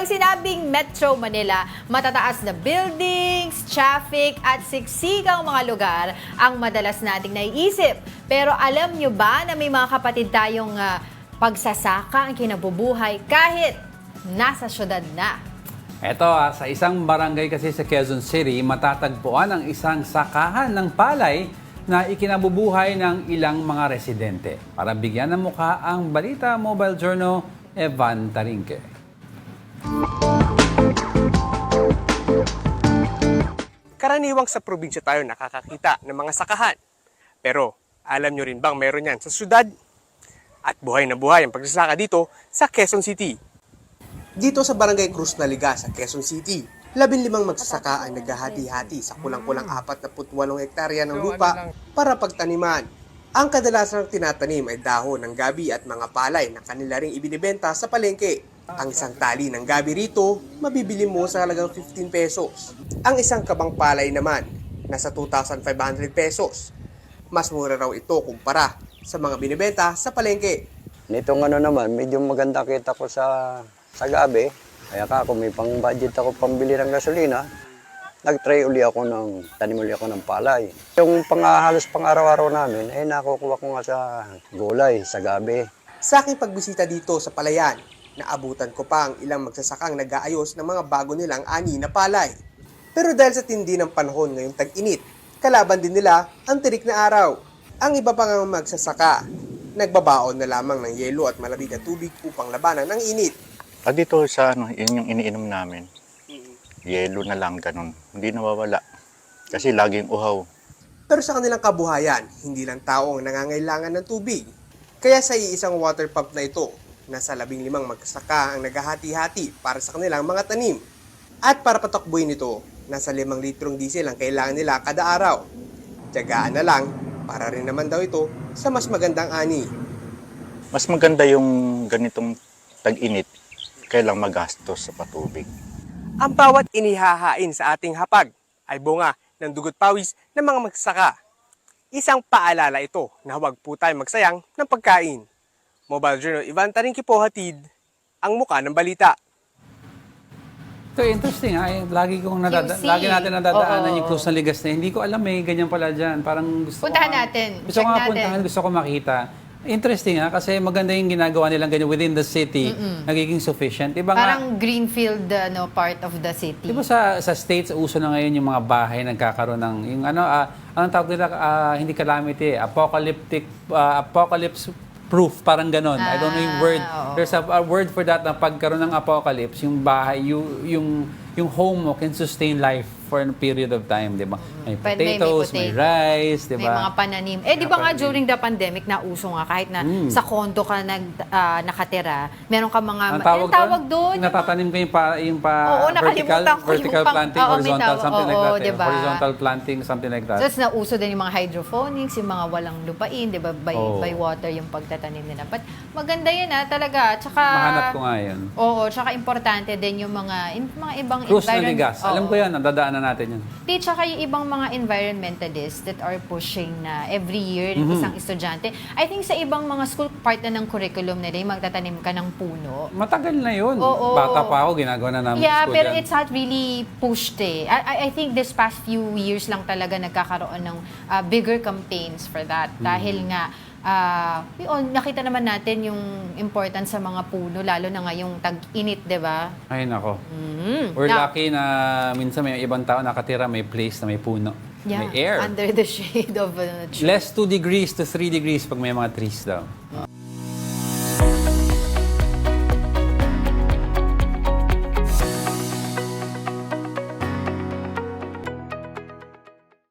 sinabing Metro Manila, matataas na buildings, traffic at siksigang mga lugar ang madalas nating naiisip. Pero alam nyo ba na may mga kapatid tayong pagsasaka ang kinabubuhay kahit nasa syudad na? Eto, sa isang barangay kasi sa Quezon City, matatagpuan ang isang sakahan ng palay na ikinabubuhay ng ilang mga residente. Para bigyan ng mukha ang Balita Mobile Journal, Evan Tarinque. Karaniwang sa probinsya tayo nakakakita ng mga sakahan. Pero alam nyo rin bang meron yan sa syudad? At buhay na buhay ang pagsasaka dito sa Quezon City. Dito sa Barangay Cruz Naliga sa Quezon City, 15 magsasaka ang naghahati-hati sa kulang-kulang 48 hektarya ng lupa para pagtaniman. Ang kadalasang tinatanim ay dahon ng gabi at mga palay na kanila ring ibinibenta sa palengke. Ang isang tali ng gabi rito, mabibili mo sa halagang 15 pesos. Ang isang kabang palay naman, nasa 2,500 pesos. Mas mura raw ito kumpara sa mga binibenta sa palengke. Nitong naman, medyo maganda kita ko sa gabi. Kaya kung may pang-budget ako pambili ng gasolina, nag-try uli ako tanim uli ako ng palay. Yung halos pang-araw-araw namin, nakukuha ko nga sa gulay, sa gabi. Sa aking pagbisita dito sa palayan, naabutan ko pa ang ilang magsasakang nag-aayos ng mga bago nilang ani na palay. Pero dahil sa tindi ng panahon ngayong tag-init, kalaban din nila ang tirik na araw. Ang iba pang magsasaka, nagbabaon na lamang ng yelo at malamig na tubig upang labanan ang init. Dito sa yun yung iniinom namin. Yelo na lang, ganun. Hindi nawawala. Kasi laging uhaw. Pero sa kanilang kabuhayan, hindi lang tao ang nangangailangan ng tubig. Kaya sa iisang water pump na ito, nasa 15 magsasaka ang naghahati-hati para sa kanilang mga tanim. At para patakbuhin ito, nasa 5 litrong diesel ang kailangan nila kada araw. Tiyagaan na lang, para rin naman daw ito sa mas magandang ani. Mas maganda yung ganitong tag-init, kailang magastos sa patubig. Ang bawat inihahain sa ating hapag ay bunga ng dugot pawis ng mga magsasaka. Isang paalala ito na huwag po tayo magsayang ng pagkain. Mobile Journal, Ivan Tarinque po, hatid ang muka ng balita. Ito interesting lagi natin nadadaanan yung Cruz Naliga na hindi ko alam may ganyan pala dyan. Parang Puntahan natin. Gusto ko Check natin. puntahan, gusto ko makita. Interesting kasi maganda yung ginagawa nilang ganyan within the city, nagiging sufficient. Iba Parang greenfield part of the city. Di ba sa States, uso na ngayon yung mga bahay nagkakaroon ng, yung anong tawag nila, hindi calamity, apocalypse proof, parang ganon. I don't know yung word. Oo. There's a word for that na pagkaroon ng apocalypse, yung bahay, yung home mo can sustain life for a period of time, di ba? May potatoes, may rice, di May ba? mga pananim. Di ba nga during the pandemic, nauso nga kahit na sa kondo ka nakatira, meron ka mga, Ang tawag doon? Natatanim ko yung Oo, nakalimutan ko vertical yung planting, oo, may horizontal, tawag. something like Oo, that. diba? Horizontal planting, something like that. Tapos nauso din yung mga hydroponics, yung mga walang lupain, di ba? By water yung pagtatanim nila. But maganda yun talaga. Tsaka, Mahanap ko nga yun. Oo, tsaka importante din yung mga ibang Cruz Naligas. Oo. Alam ko yan, nadadaanan natin yun. Tsaka yung ibang mga environmentalists that are pushing na every year isang estudyante. I think sa ibang mga school, part na ng curriculum nila, yung magtatanim ka ng puno. Matagal na yun. Oo. Bata pa ako, ginagawa na namin Yeah, school pero yan. it's not really pushed I think this past few years lang talaga nagkakaroon ng bigger campaigns for that. Dahil nga, nakita naman natin yung importance sa mga puno, lalo na ngayong tag-init, di ba? Ay, nako. We're lucky na minsan may ibang tao nakatira, may place na may puno. Yeah, May air. under the shade of a tree. Less 2 degrees to 3 degrees pag may mga trees daw.